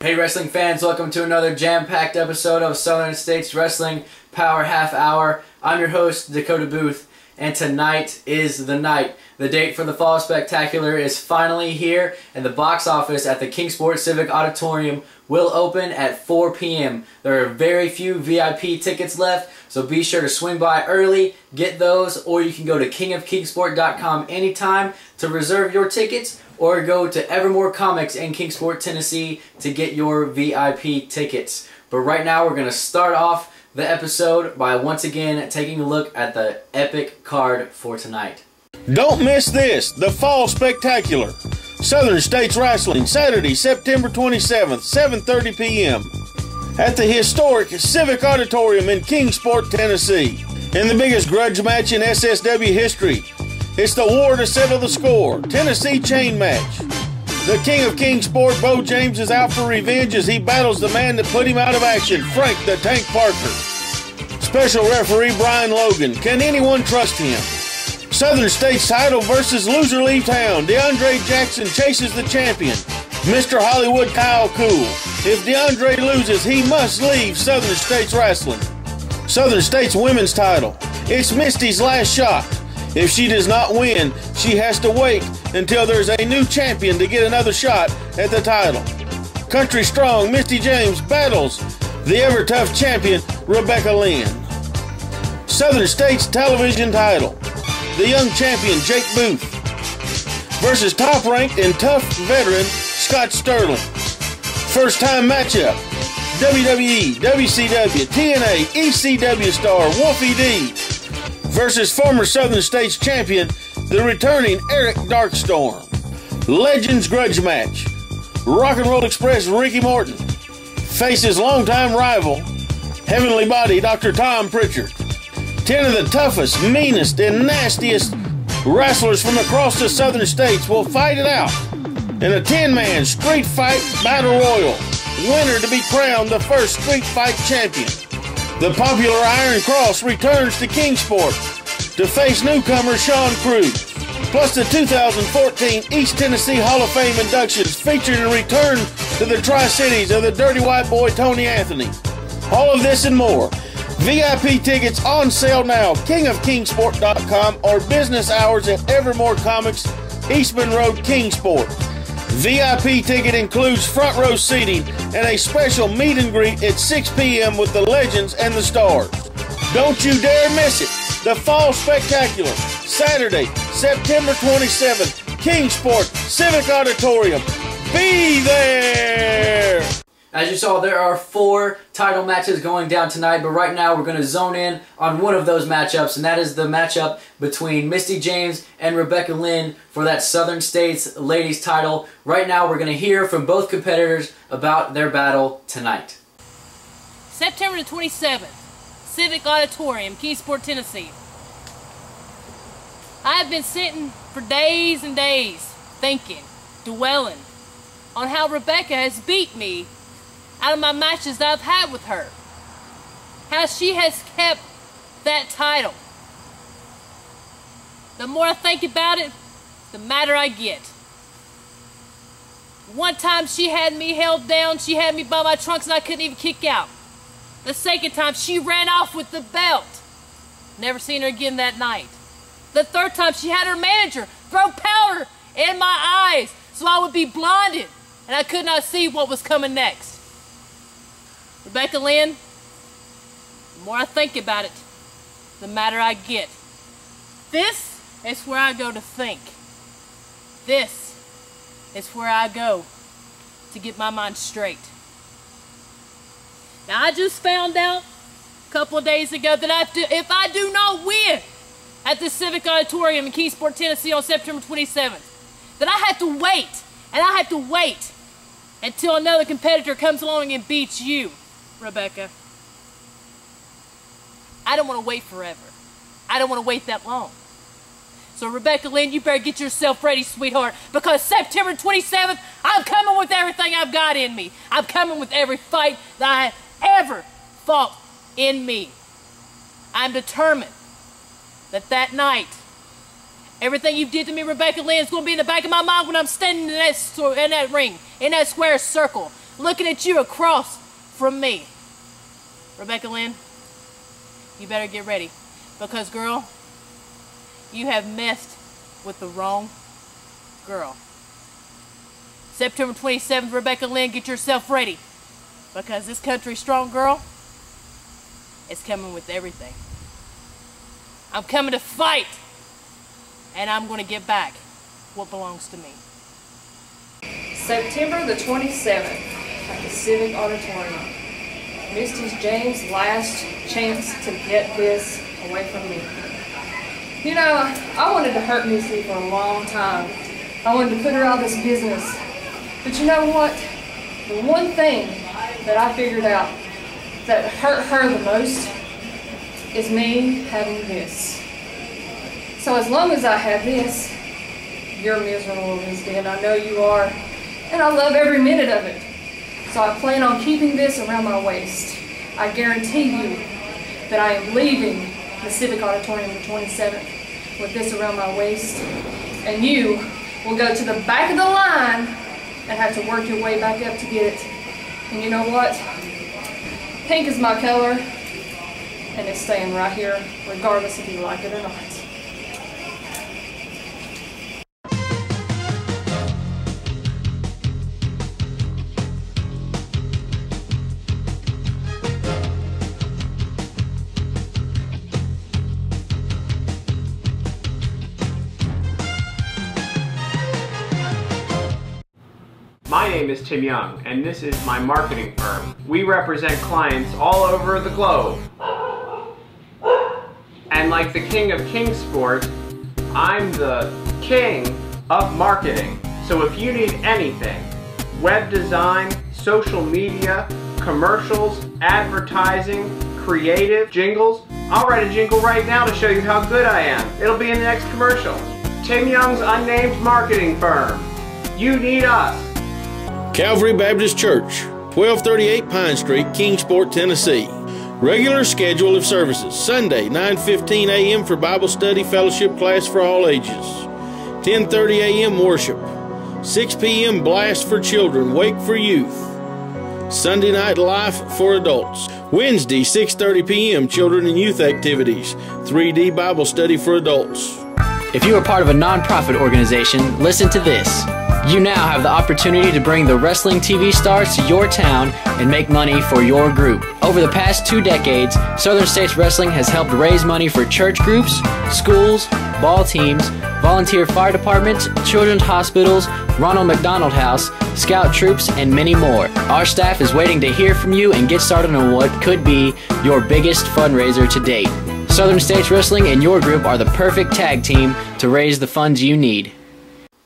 Hey wrestling fans, welcome to another jam-packed episode of Southern States Wrestling Power Half Hour. I'm your host, Dakota Booth, and tonight is the night. The date for the Fall Spectacular is finally here, and the box office at the Kingsport Civic Auditorium will open at 4 p.m. There are very few VIP tickets left, so be sure to swing by early, get those, or you can go to kingofkingsport.com anytime to reserve your tickets, or go to Evermore Comics in Kingsport, Tennessee to get your VIP tickets. But right now we're going to start off the episode by once again taking a look at the epic card for tonight. Don't miss this, the Fall Spectacular. Southern States Wrestling, Saturday, September 27th, 7:30 p.m. at the historic Civic Auditorium in Kingsport, Tennessee. In the biggest grudge match in SSW history, it's the war to settle the score, Tennessee chain match. The King of Kingsport, Bo James, is out for revenge as he battles the man that put him out of action, Frank the Tank Parker. Special referee Brian Logan. Can anyone trust him? Southern States title versus loser leave town. DeAndre Jackson chases the champion, Mr. Hollywood Kyle Cool. If DeAndre loses, he must leave Southern States Wrestling. Southern States women's title. It's Misty's last shot. If she does not win, she has to wait until there's a new champion to get another shot at the title. Country Strong Misty James battles the ever-tough champion Rebecca Lynn. Southern States television title. The young champion Jake Booth versus top-ranked and tough veteran Scott Sterling. First-time matchup. WWE, WCW, TNA, ECW star Wolfie D versus former Southern States champion, the returning Eric Darkstorm. Legends grudge match. Rock and Roll Express Ricky Morton faces longtime rival, Heavenly Body Dr. Tom Pritchard. 10 of the toughest, meanest, and nastiest wrestlers from across the Southern States will fight it out in a 10-man street fight battle royal. Winner to be crowned the first street fight champion. The popular Iron Cross returns to Kingsport to face newcomer Sean Cruz, plus the 2014 East Tennessee Hall of Fame inductions featuring a return to the Tri-Cities of the Dirty White Boy Tony Anthony. All of this and more. VIP tickets on sale now, kingofkingsport.com, or business hours at Evermore Comics, Eastman Road, Kingsport. VIP ticket includes front row seating and a special meet and greet at 6 p.m. with the legends and the stars. Don't you dare miss it. The Fall Spectacular, Saturday, September 27th, Kingsport Civic Auditorium. Be there! As you saw, there are 4 title matches going down tonight, but right now we're going to zone in on one of those matchups, and that is the matchup between Misty James and Rebecca Lynn for that Southern States ladies title. Right now we're going to hear from both competitors about their battle tonight. September the 27th, Civic Auditorium, Kingsport, Tennessee. I have been sitting for days and days thinking, dwelling on how Rebecca has beat me out of my matches that I've had with her. How she has kept that title. The more I think about it, the madder I get. One time she had me held down, she had me by my trunks and I couldn't even kick out. The second time she ran off with the belt. Never seen her again that night. The third time she had her manager throw powder in my eyes so I would be blinded and I could not see what was coming next. Rebecca Lynn, the more I think about it, the madder I get. This is where I go to think. This is where I go to get my mind straight. Now I just found out a couple of days ago that if I do not win at the Civic Auditorium in Kingsport, Tennessee on September 27th, that I have to wait, and I have to wait until another competitor comes along and beats you, Rebecca. I don't want to wait forever. I don't want to wait that long. So Rebecca Lynn, you better get yourself ready, sweetheart, because September 27th, I'm coming with everything I've got in me. I'm coming with every fight that I have ever fought in me. I'm determined that night, everything you did to me, Rebecca Lynn, is going to be in the back of my mind when I'm standing in that ring, in that square circle, looking at you across from me. Rebecca Lynn, you better get ready, because girl, you have messed with the wrong girl. September 27th, Rebecca Lynn, get yourself ready, because this country strong girl is coming with everything. I'm coming to fight, and I'm going to get back what belongs to me. September the 27th at the Civic Auditorium. Misty's James' last chance to get this away from me. You know, I wanted to hurt Misty for a long time. I wanted to put her out of this business. But you know what? The one thing that I figured out that hurt her the most is me having this. So as long as I have this, you're miserable, Misty, and I know you are. And I love every minute of it. So I plan on keeping this around my waist. I guarantee you that I am leaving the Civic Auditorium the 27th with this around my waist. And you will go to the back of the line and have to work your way back up to get it. And you know what? Pink is my color, and it's staying right here, regardless if you like it or not. My name is Tim Young, and this is my marketing firm. We represent clients all over the globe. And like the king of Kingsport, I'm the king of marketing. So if you need anything, web design, social media, commercials, advertising, creative, jingles, I'll write a jingle right now to show you how good I am. It'll be in the next commercial. Tim Young's Unnamed Marketing Firm. You need us. Calvary Baptist Church, 1238 Pine Street, Kingsport, Tennessee. Regular schedule of services: Sunday, 9:15 a.m. for Bible study fellowship class for all ages. 10:30 a.m. worship. 6 p.m. blast for children, wake for youth. Sunday night life for adults. Wednesday, 6:30 p.m. children and youth activities. 3D Bible study for adults. If you are part of a non-profit organization, listen to this. You now have the opportunity to bring the wrestling TV stars to your town and make money for your group. Over the past 2 decades, Southern States Wrestling has helped raise money for church groups, schools, ball teams, volunteer fire departments, children's hospitals, Ronald McDonald House, scout troops, and many more. Our staff is waiting to hear from you and get started on what could be your biggest fundraiser to date. Southern States Wrestling and your group are the perfect tag team to raise the funds you need.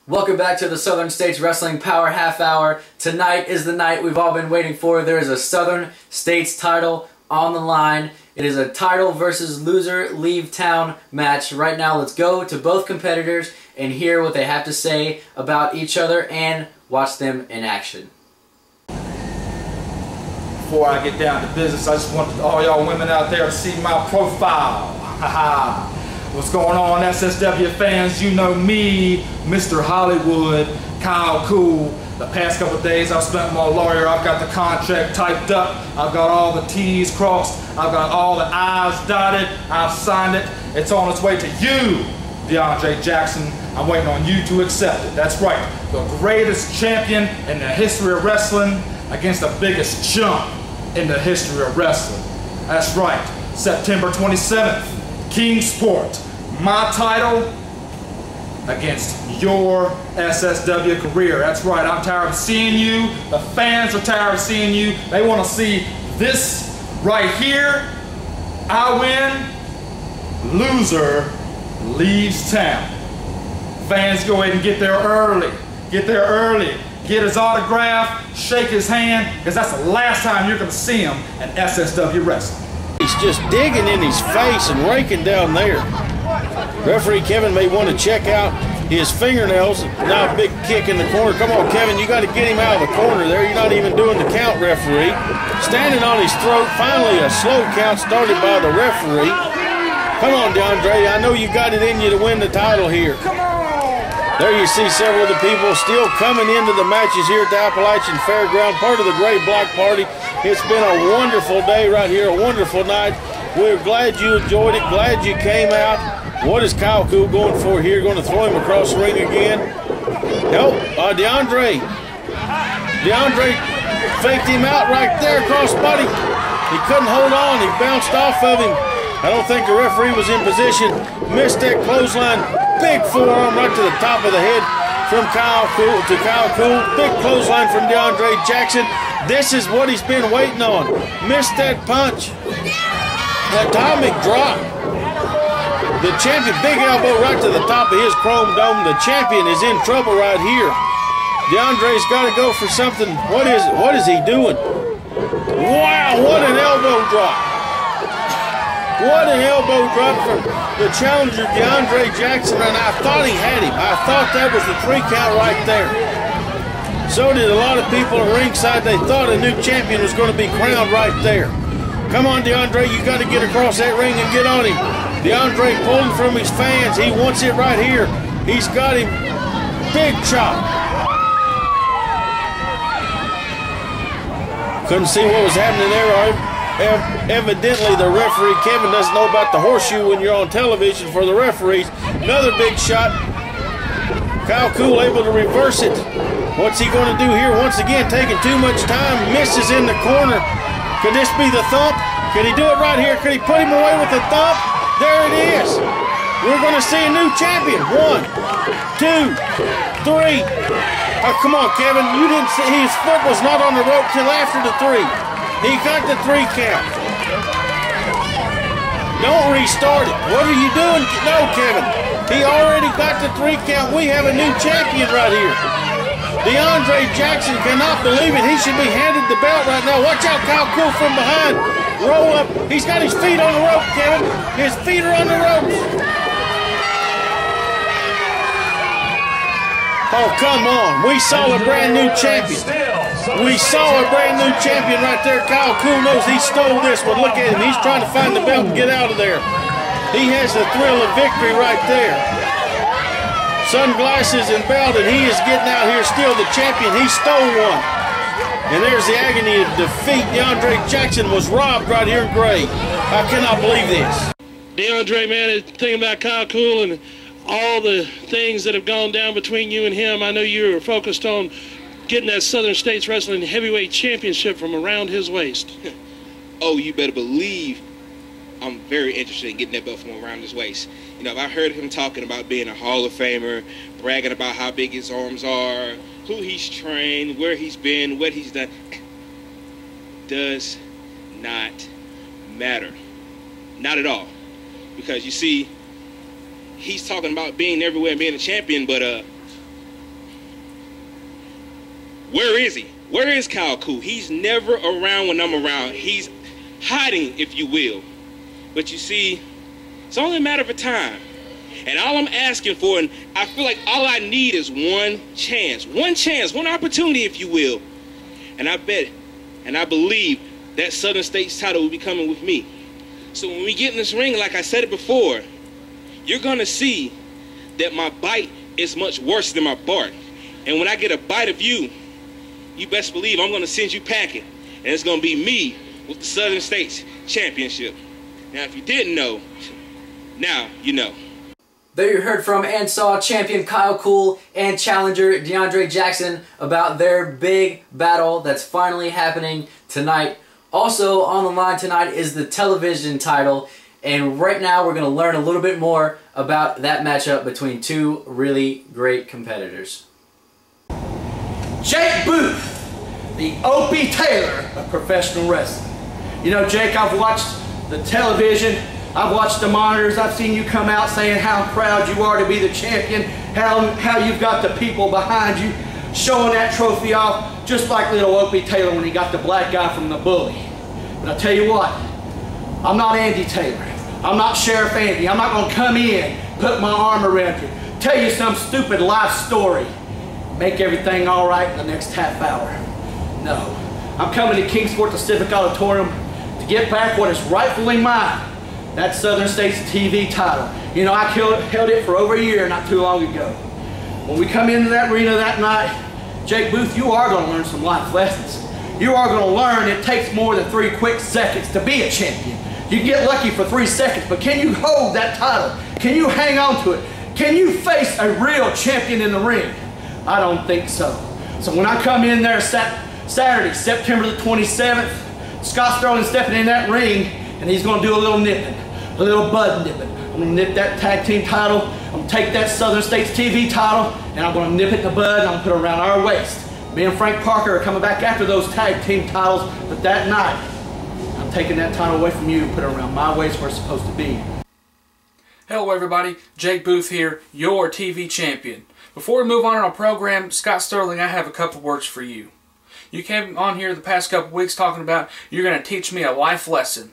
Welcome back to the Southern States Wrestling Power Half Hour. Tonight is the night we've all been waiting for. There is a Southern States title on the line. It is a title versus loser leave town match. Right now, let's go to both competitors and hear what they have to say about each other and watch them in action. Before I get down to business, I just want all y'all women out there to see my profile. Haha. What's going on, SSW fans? You know me, Mr. Hollywood, Kyle Cool. The past couple of days I've spent with my lawyer. I've got the contract typed up. I've got all the T's crossed. I've got all the I's dotted. I've signed it. It's on its way to you, DeAndre Jackson. I'm waiting on you to accept it. That's right. The greatest champion in the history of wrestling against the biggest chump in the history of wrestling. That's right. September 27th. Kingsport, my title against your SSW career. That's right, I'm tired of seeing you. The fans are tired of seeing you. They want to see this right here. I win, loser leaves town. Fans, go ahead and get there early. Get there early. Get his autograph, shake his hand, because that's the last time you're going to see him in SSW Wrestling. He's just digging in his face and raking down there. Referee Kevin may want to check out his fingernails. Now a big kick in the corner. Come on, Kevin, you got to get him out of the corner there. You're not even doing the count, referee. Standing on his throat. Finally, a slow count started by the referee. Come on, DeAndre. I know you got it in you to win the title here. Come on! There you see several of the people still coming into the matches here at the Appalachian Fairground, part of the Gray Black Party. It's been a wonderful day right here, a wonderful night. We're glad you enjoyed it, glad you came out. What is Kyle Cool going for here? Going to throw him across the ring again? Nope, DeAndre faked him out right there, crossbody. He couldn't hold on, he bounced off of him. I don't think the referee was in position. Missed that clothesline. Big forearm right to the top of the head from Kyle Cool to Kyle Cool. Big clothesline from DeAndre Jackson. This is what he's been waiting on. Missed that punch. Atomic drop. The champion, big elbow right to the top of his chrome dome. The champion is in trouble right here. DeAndre's got to go for something. What is he doing? Wow, what an elbow drop. What an elbow drop from the challenger, DeAndre Jackson, and I thought he had him. I thought that was the 3 count right there. So did a lot of people at ringside. They thought a new champion was going to be crowned right there. Come on, DeAndre, you got to get across that ring and get on him. DeAndre pulling from his fans. He wants it right here. He's got him. Big chop. Couldn't see what was happening there. Evidently, the referee, Kevin, doesn't know about the horseshoe when you're on television for the referees. Another big shot. Kyle Cool able to reverse it. What's he going to do here? Once again, taking too much time. Misses in the corner. Could this be the thump? Could he do it right here? Could he put him away with the thump? There it is. We're going to see a new champion. 1, 2, 3. Oh, come on, Kevin. You didn't see his foot was not on the rope till after the 3. He got the 3 count. Don't restart it. What are you doing? No, Kevin. He already got the 3 count. We have a new champion right here. DeAndre Jackson cannot believe it. He should be handed the belt right now. Watch out, Kyle Cool from behind. Roll up. He's got his feet on the rope, Kevin. His feet are on the ropes. Oh, come on. We saw a brand new champion. We saw a brand new champion right there. Kyle Cool knows he stole this one. Look at him. He's trying to find the belt and get out of there. He has the thrill of victory right there. Sunglasses and belt, and he is getting out here still the champion. He stole one. And there's the agony of defeat. DeAndre Jackson was robbed right here in gray. I cannot believe this. DeAndre, man, thinking about Kyle Cool and all the things that have gone down between you and him. I know you were focused on getting that Southern States Wrestling Heavyweight Championship from around his waist. Oh, you better believe I'm very interested in getting that belt from around his waist. You know, I heard him talking about being a Hall of Famer, bragging about how big his arms are, who he's trained, where he's been, what he's done. Does not matter. Not at all. Because you see, he's talking about being everywhere and being a champion, but where is he? Where is Kyle Cool? He's never around when I'm around. He's hiding, if you will. But you see, it's only a matter of time. And all I'm asking for, and I feel like all I need is one chance, one opportunity, if you will. And I bet, and I believe that Southern States title will be coming with me. So when we get in this ring, like I said it before, you're going to see that my bite is much worse than my bark. And when I get a bite of you, you best believe I'm going to send you packing. And it's going to be me with the Southern States Championship. Now, if you didn't know, now you know. There you heard from and saw champion Kyle Cool and challenger DeAndre Jackson about their big battle that's finally happening tonight. Also on the line tonight is the television title. And right now we're going to learn a little bit more about that matchup between two really great competitors. Jake Booth, the Opie Taylor of professional wrestling. You know, Jake, I've watched the television, I've watched the monitors, I've seen you come out saying how proud you are to be the champion, how you've got the people behind you, showing that trophy off, just like little Opie Taylor when he got the black guy from the bully. But I tell you what, I'm not Andy Taylor. I'm not Sheriff Andy. I'm not going to come in, put my arm around you, tell you some stupid life story, make everything all right in the next half hour. No. I'm coming to Kingsport, the Civic Auditorium, to get back what is rightfully mine, that Southern States TV title. You know, I held it for over a year not too long ago. When we come into that arena that night, Jake Booth, you are going to learn some life lessons. You are going to learn it takes more than 3 quick seconds to be a champion. You get lucky for 3 seconds, but can you hold that title? Can you hang on to it? Can you face a real champion in the ring? I don't think so. So when I come in there Saturday, September the 27th, Scott Sterling stepping in that ring, and he's going to do a little nipping, a little bud nipping. I'm going to nip that tag team title. I'm going to take that Southern States TV title, and I'm going to nip it in the bud, and I'm going to put it around our waist. Me and Frank Parker are coming back after those tag team titles, but that night, I'm taking that title away from you and put it around my waist where it's supposed to be. Hello everybody, Jake Booth here, your TV champion. Before we move on in our program, Scott Sterling, I have a couple words for you. You came on here the past couple weeks talking about you're going to teach me a life lesson.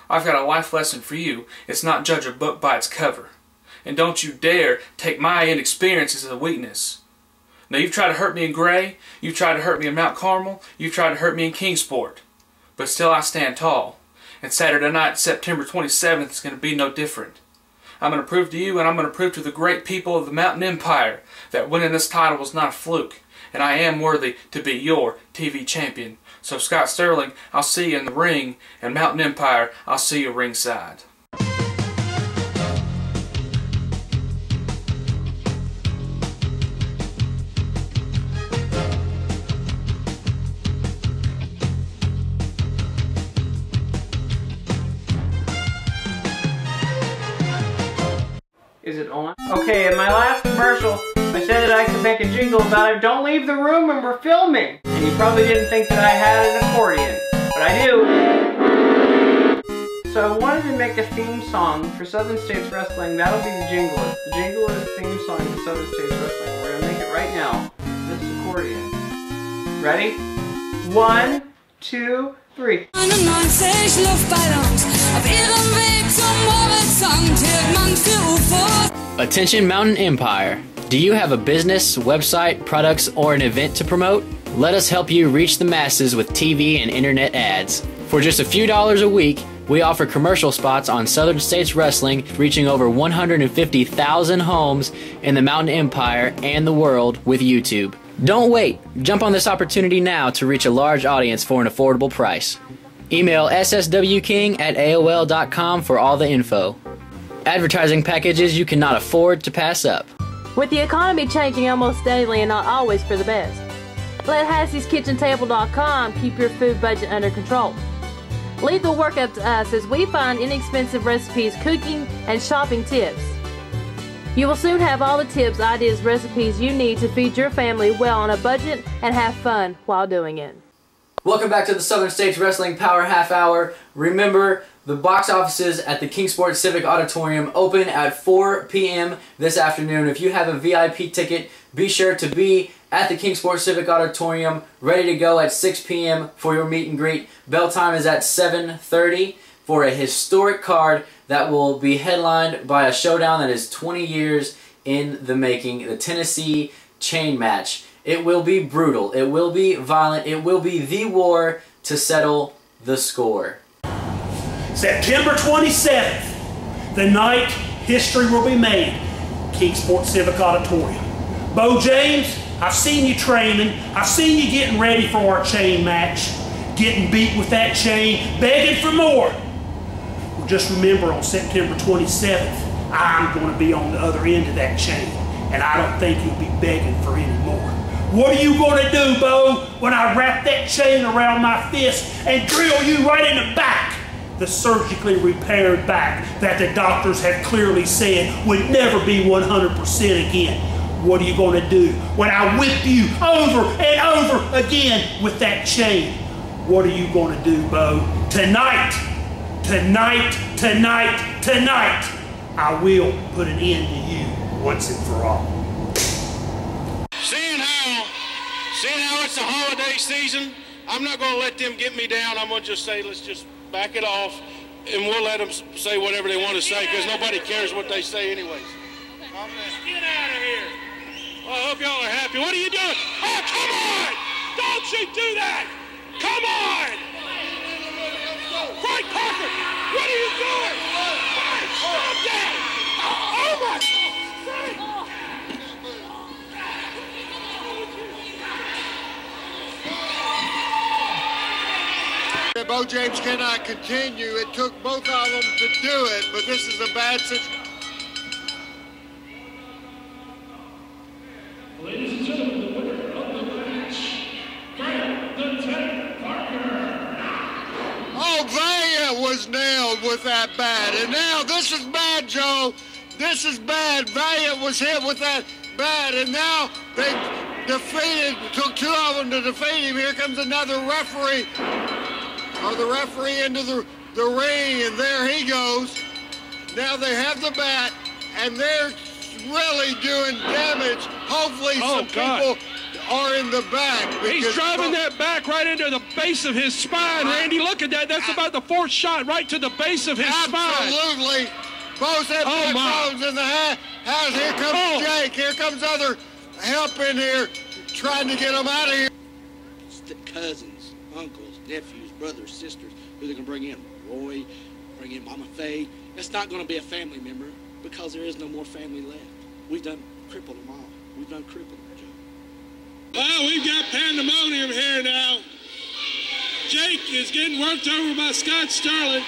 I've got a life lesson for you. It's not judge a book by its cover. And don't you dare take my inexperience as a weakness. Now you've tried to hurt me in Gray, you've tried to hurt me in Mount Carmel, you've tried to hurt me in Kingsport. But still I stand tall. And Saturday night, September 27th, is going to be no different. I'm going to prove to you and I'm going to prove to the great people of the Mountain Empire that winning this title was not a fluke. And I am worthy to be your TV champion. So Scott Sterling, I'll see you in the ring, and Mountain Empire, I'll see you ringside. Is it on? Okay, in my last commercial, I said that I could make a jingle about it. Don't leave the room and we're filming. And you probably didn't think that I had an accordion, but I do. So I wanted to make a theme song for Southern States Wrestling. That'll be the jingle. The jingle is the theme song for Southern States Wrestling. We're gonna make it right now. This accordion. Ready? 1, 2, 3. 91 Luftballons auf ihrem Weg zum Horizont hielt man für UFOs. Attention Mountain Empire. Do you have a business, website, products, or an event to promote? Let us help you reach the masses with TV and internet ads. For just a few dollars a week, we offer commercial spots on Southern States Wrestling, reaching over 150,000 homes in the Mountain Empire and the world with YouTube. Don't wait. Jump on this opportunity now to reach a large audience for an affordable price. Email sswking@aol.com for all the info. Advertising packages you cannot afford to pass up. With the economy changing almost daily and not always for the best, let Hassie'sKitchenTable.com keep your food budget under control. Leave the work up to us as we find inexpensive recipes, cooking, and shopping tips. You will soon have all the tips, ideas, recipes you need to feed your family well on a budget and have fun while doing it. Welcome back to the Southern States Wrestling Power Half Hour. Remember, the box offices at the Kingsport Civic Auditorium open at 4 p.m. this afternoon. If you have a VIP ticket, be sure to be at the Kingsport Civic Auditorium, ready to go at 6 p.m. for your meet and greet. Bell time is at 7:30 for a historic card that will be headlined by a showdown that is 20 years in the making, the Tennessee Chain Match. It will be brutal, it will be violent, it will be the war to settle the score. September 27th, the night history will be made, Kingsport Civic Auditorium. Bo James, I've seen you training, I've seen you getting ready for our chain match, getting beat with that chain, begging for more. Well, just remember on September 27th, I'm going to be on the other end of that chain, and I don't think you'll be begging for any more. What are you going to do, Bo, when I wrap that chain around my fist and drill you right in the back? The surgically repaired back that the doctors have clearly said would never be 100% again. What are you going to do when I whip you over and over again with that chain? What are you going to do, Bo? Tonight, tonight, tonight, tonight, I will put an end to you once and for all. Seeing how it's the holiday season, I'm not going to let them get me down. I'm going to just say, let's just back it off, and we'll let them say whatever they want to say, because nobody cares what they say anyways. Get out of here. Well, I hope y'all are happy. What are you doing? Oh, come on! Don't you do that! Come on! Frank Parker, what are you doing? Frank, stop that! Oh, my! Frank! Bo James cannot continue. It took both of them to do it, but this is a bad situation. Ladies and gentlemen, the winner of the match, Frank the Tank Parker. Oh, Valiant was nailed with that bat. And now this is bad, Joe. This is bad. Valiant was hit with that bat, and now they took two of them to defeat him. Here comes another referee. Or the referee into the ring, and there he goes. Now they have the bat, and they're really doing damage. Hopefully some people are in the back. He's driving that back right into the base of his spine, Randy. Look at that. That's about the fourth shot right to the base of his spine. Absolutely. Both have bones in the house. Here comes Jake. Here comes other help in here trying to get them out of here. Cousins, uncles, nephews, brothers, sisters, who they're going to bring in? Roy, bring in Mama Faye. It's not going to be a family member because there is no more family left. We've done crippled them all. We've done crippled them, Joe. Well, we've got pandemonium here now. Jake is getting worked over by Scott Sterling.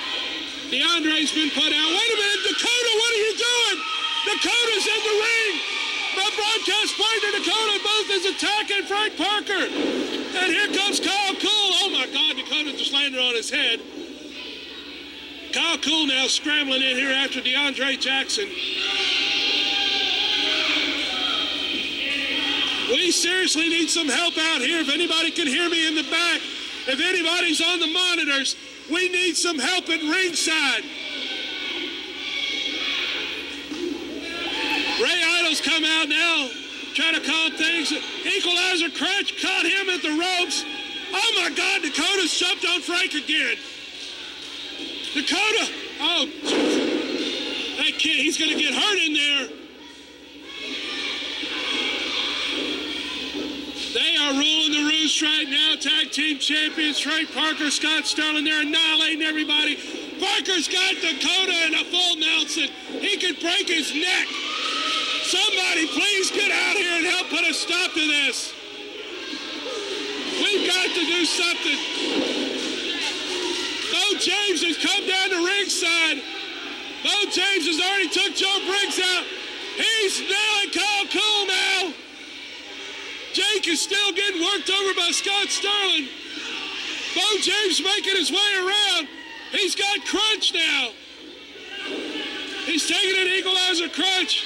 DeAndre's been put out. Wait a minute, Dakota, what are you doing? Dakota's in the ring. My broadcast partner, Dakota Booth, is attacking Frank Parker. And here comes Kyle Cool. Oh, my God, Dakota just landed on his head. Kyle Cool now scrambling in here after DeAndre Jackson. We seriously need some help out here. If anybody can hear me in the back, if anybody's on the monitors, we need some help at ringside. Ray Idle's come out now, trying to calm things. Equalizer Crutch caught him at the ropes. Oh my God, Dakota's jumped on Frank again. Dakota, oh, that kid, he's gonna get hurt in there. They are ruling the roost right now. Tag team champions Frank Parker, Scott Sterling. They're annihilating everybody. Parker's got Dakota in a full Nelson. He could break his neck. Somebody please get out here and help put a stop to this. We've got to do something. Bo James has come down to ringside. Bo James has already took Joe Briggs out. He's nailing Kyle Cool now. Jake is still getting worked over by Scott Sterling. Bo James making his way around. He's got Crunch now. He's taking an equalizer Crunch.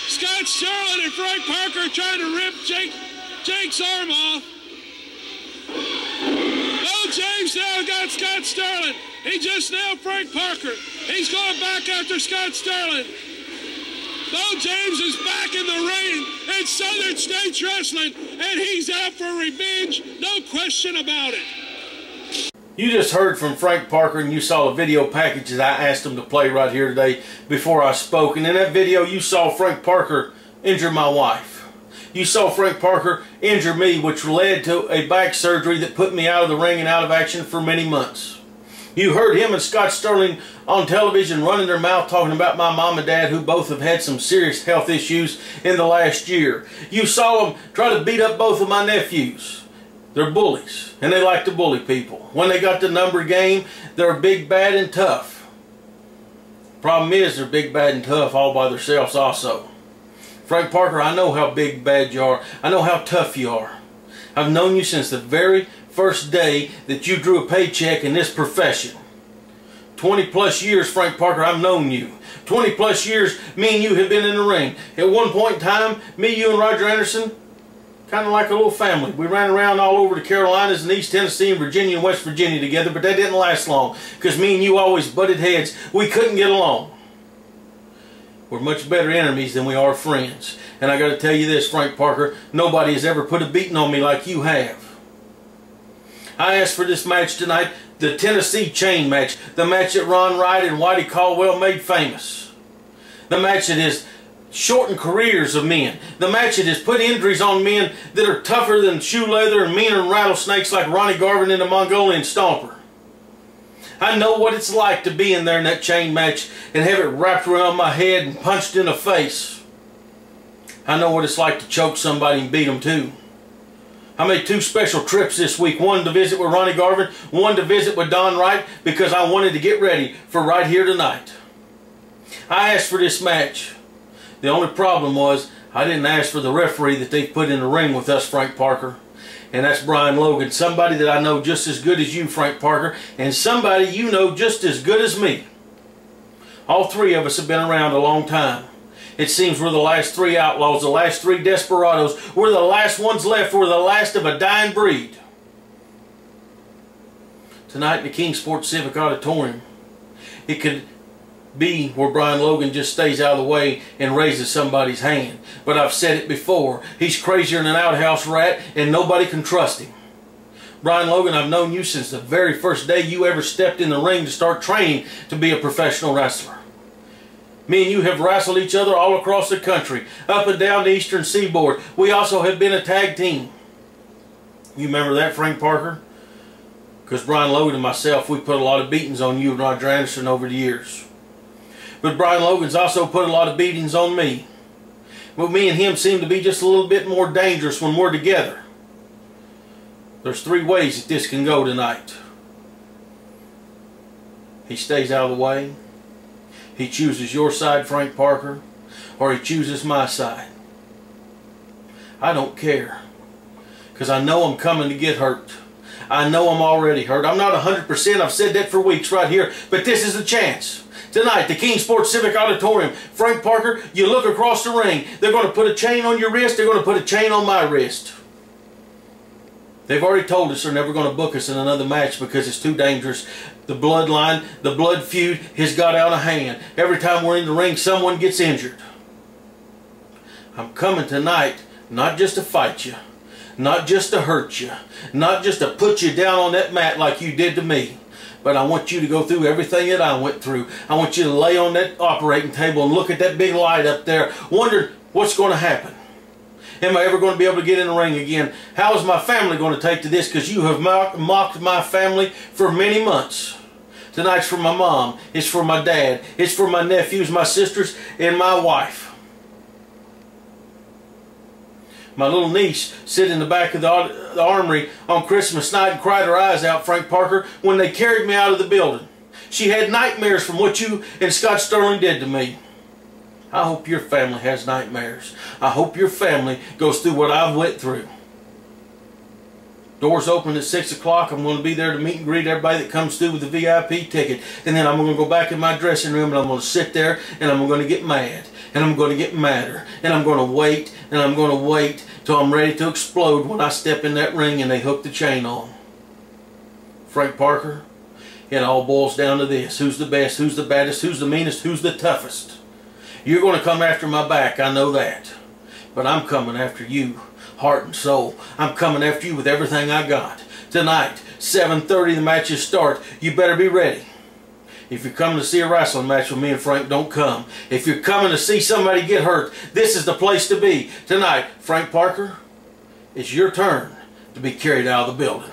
Scott Sterling and Frank Parker trying to rip Jake's arm off. Bo James now got Scott Sterling. He just nailed Frank Parker. He's going back after Scott Sterling. Bo James is back in the ring in Southern States Wrestling, and he's out for revenge, no question about it. You just heard from Frank Parker, and you saw a video package that I asked him to play right here today before I spoke. And in that video, you saw Frank Parker injure my wife. You saw Frank Parker injure me, which led to a back surgery that put me out of the ring and out of action for many months. You heard him and Scott Sterling on television running their mouth talking about my mom and dad, who both have had some serious health issues in the last year. You saw them try to beat up both of my nephews. They're bullies, and they like to bully people. When they got the number game, they're big, bad, and tough. Problem is, they're big, bad, and tough all by themselves also. Frank Parker, I know how big, bad you are. I know how tough you are. I've known you since the very first day that you drew a paycheck in this profession. 20 plus years, Frank Parker, I've known you. 20 plus years, me and you have been in the ring. At one point in time, me, you, and Roger Anderson, kind of like a little family. We ran around all over the Carolinas and East Tennessee and Virginia and West Virginia together, but that didn't last long because me and you always butted heads. We couldn't get along. We're much better enemies than we are friends. And I got to tell you this, Frank Parker, nobody has ever put a beating on me like you have. I asked for this match tonight, the Tennessee chain match, the match that Ron Wright and Whitey Caldwell made famous. The match that has shortened careers of men. The match that has put injuries on men that are tougher than shoe leather and meaner than rattlesnakes like Ronnie Garvin and the Mongolian Stomper. I know what it's like to be in there in that chain match and have it wrapped around my head and punched in the face. I know what it's like to choke somebody and beat them too. I made 2 special trips this week, one to visit with Ronnie Garvin, one to visit with Don Wright, because I wanted to get ready for right here tonight. I asked for this match. The only problem was I didn't ask for the referee that they put in the ring with us, Frank Parker. And that's Brian Logan, somebody that I know just as good as you, Frank Parker, and somebody you know just as good as me. All 3 of us have been around a long time. It seems we're the last 3 outlaws, the last 3 desperados. We're the last ones left. We're the last of a dying breed. Tonight in the Kingsport Civic Auditorium, it could be where Brian Logan just stays out of the way and raises somebody's hand. But I've said it before, he's crazier than an outhouse rat and nobody can trust him. Brian Logan, I've known you since the very first day you ever stepped in the ring to start training to be a professional wrestler. Me and you have wrestled each other all across the country, up and down the eastern seaboard. We also have been a tag team. You remember that, Frank Parker? Because Brian Logan and myself, we put a lot of beatings on you and Roger Anderson over the years. But Brian Logan's also put a lot of beatings on me. But me and him seem to be just a little bit more dangerous when we're together. There's 3 ways that this can go tonight. He stays out of the way. He chooses your side, Frank Parker, or he chooses my side. I don't care, because I know I'm coming to get hurt. I know I'm already hurt. I'm not 100%. I've said that for weeks right here, but this is the chance. Tonight, the Kingsport Civic Auditorium. Frank Parker, you look across the ring. They're going to put a chain on your wrist. They're going to put a chain on my wrist. They've already told us they're never going to book us in another match because it's too dangerous. The bloodline, the blood feud has got out of hand. Every time we're in the ring, someone gets injured. I'm coming tonight not just to fight you, not just to hurt you, not just to put you down on that mat like you did to me, but I want you to go through everything that I went through. I want you to lay on that operating table and look at that big light up there, wondering what's going to happen. Am I ever going to be able to get in the ring again? How is my family going to take to this? Because you have mocked my family for many months. Tonight's for my mom. It's for my dad. It's for my nephews, my sisters, and my wife. My little niece sit in the back of the armory on Christmas night and cried her eyes out, Frank Parker, when they carried me out of the building. She had nightmares from what you and Scott Sterling did to me. I hope your family has nightmares. I hope your family goes through what I've went through. Doors open at 6 o'clock. I'm going to be there to meet and greet everybody that comes through with the VIP ticket. And then I'm going to go back in my dressing room and I'm going to sit there and I'm going to get mad. And I'm going to get madder. And I'm going to wait and I'm going to wait till I'm ready to explode when I step in that ring and they hook the chain on. Frank Parker, it all boils down to this. Who's the best? Who's the baddest? Who's the meanest? Who's the toughest? You're going to come after my back, I know that. But I'm coming after you, heart and soul. I'm coming after you with everything I got. Tonight, 7:30 the matches start. You better be ready. If you're coming to see a wrestling match with me and Frank, don't come. If you're coming to see somebody get hurt, this is the place to be. Tonight, Frank Parker, it's your turn to be carried out of the building.